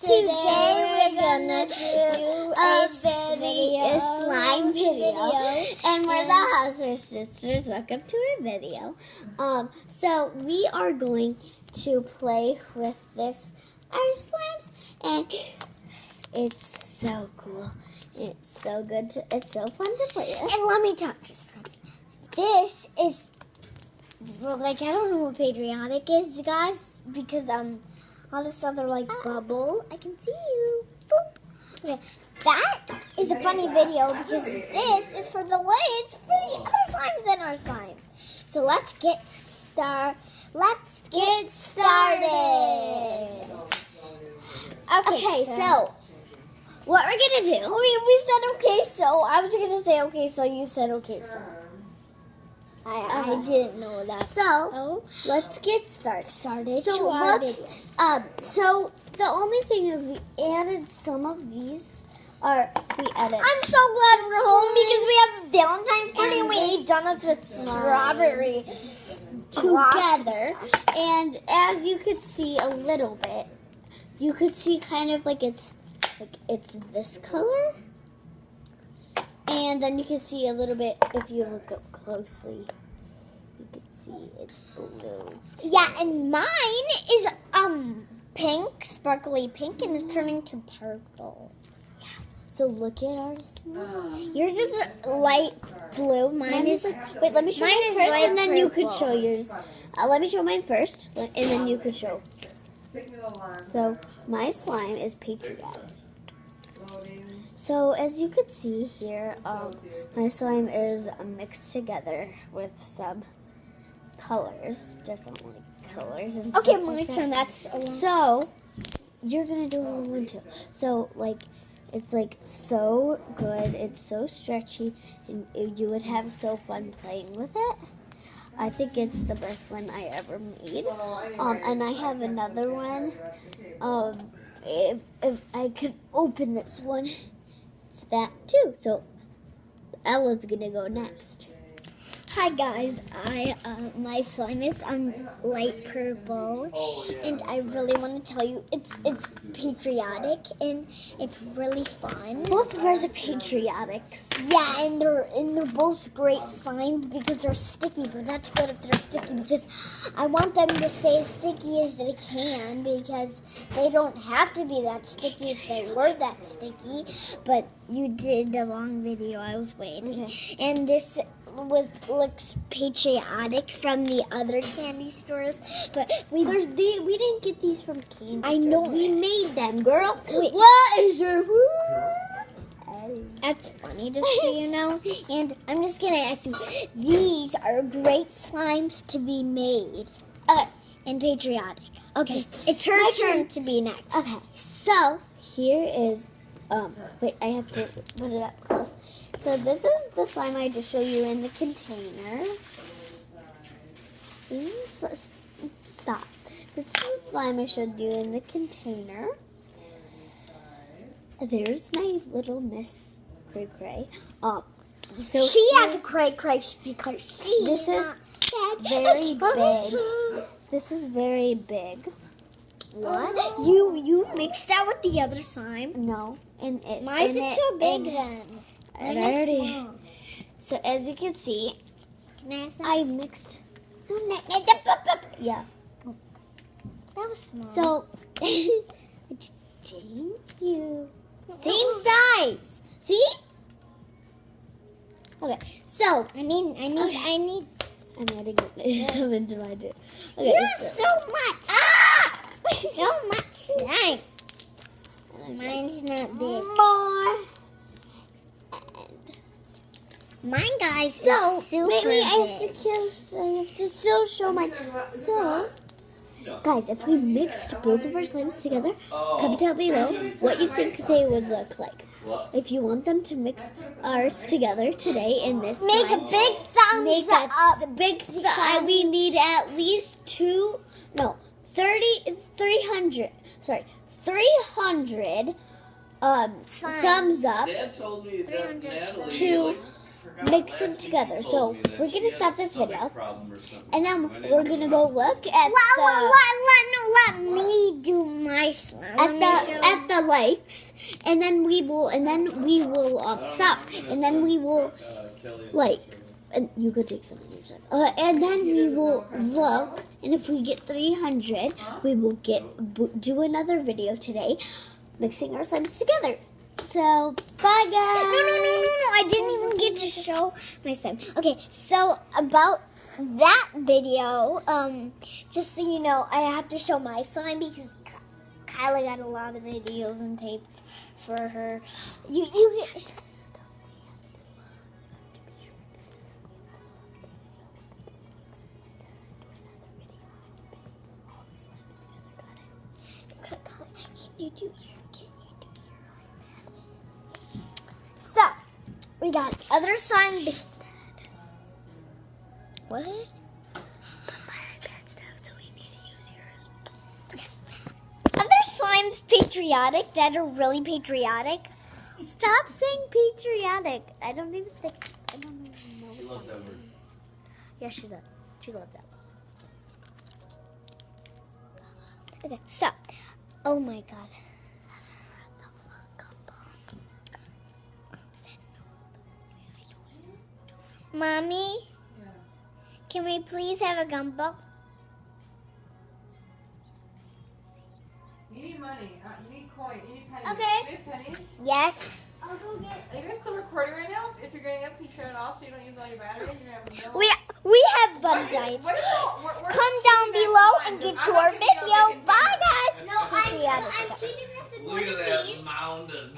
Today we're gonna do a slime video. And we're the Hauser sisters. Welcome to our video. So we are going to play with our slimes, and it's so cool. It's so good. It's so fun to play with. And let me talk just for a minute. This is I don't know what patriotic is, guys, because all this other bubble. I can see you. Boop. Okay, that is a funny video because this is for the lids for the other slimes in our slimes. So let's get started. Okay, so what we're gonna do? We said okay, so I was gonna say okay, so you said okay, so. I didn't know that. So let's get started. So our video. So the only thing is we added some of these. I'm so glad we're home because we have Valentine's party and we ate donuts with strawberry together. And as you could see a little bit, you could see kind of it's this color. And then you can see a little bit, if you look up closely, you can see it's blue. Yeah, and mine is pink, sparkly pink, and it's turning to purple. Yeah. So look at ours. Yours is light blue. Mine is. Wait, let me show mine first, and then you could show yours. Let me show mine first, and then you could show. So my slime is patriotic. So as you could see here, my slime is mixed together with some colors, different colors. And okay, my turn. That's so you're gonna do a little one too. So it's so good. It's so stretchy, and you would have so fun playing with it. I think it's the best slime I ever made. And I have another one. If I could open this one. It's that too. So Ella's gonna go next. Hi guys, my slime is light purple, and I really want to tell you it's patriotic and it's really fun. Both of ours are patriotics. Yeah, and they're both great slime because they're sticky, but that's good if they're sticky because I want them to stay as sticky as they can because they don't have to be that sticky if they were that sticky. But you did the long video. I was waiting, and this looks patriotic from the other candy stores, but we didn't get these from candy I know stores. We made them, girl. Wait, what is your? That's funny, just so you know. And I'm just gonna ask you: these are great slimes to be made, and patriotic. Okay, it's her turn to be next. Okay, so here is. Wait, I have to put it up close. So this is the slime I just showed you in the container. Stop. This is the slime I showed you in the container. There's my little Miss Cray Cray. So she has a cray cray because she. This is very big. This is very big. What? You mixed that with the other slime? No. Why is it so big then? Already. So as you can see, I mixed. Yeah. That was small. So thank you. Same size. See? Okay. So I need. I'm adding some into my too. Okay. There's so much. So much slime. Mine's not big. More. Mine, guys, So is super maybe big. I have to still show mine. So, guys, if we mixed both of our slimes together, comment down below what you think they would look like. If you want them to mix ours together today in this Make slime, a big thumbs up. big we need at least 300 thumbs up Dad told me that Natalie, to mix them together. So we're going to stop this video, and then we're going to go look at Let me do my slime. at likes, and then we will stop, and then we will and you could take some of yours. And then we will look, and if we get 300, we will do another video today, mixing our slimes together. So, bye guys. No. I didn't even get to show my slime. Okay, so about that video, just so you know, I have to show my slime because Kyla got a lot of videos and tape for her. You get. Can you do your So, we got other slime instead. What? But my iPad's down, so we need to use yours. Okay. Other slimes patriotic that are really patriotic. Stop saying patriotic. I don't even know. She loves that word. Yeah, she does. She loves that. Okay, so, oh my god. Mommy, can we please have a gumbo? You need money. You need coin. You need pennies. Okay. Do you have pennies? Yes. I'll go get. Are you guys still recording right now? If you're getting up, can you shut it off so you don't use all your batteries? You're gonna have a We have bun diets. Come down below and get to our video. Bye, guys. No, I'm Patriotic keeping stuff. this in Look one at of that these. mound of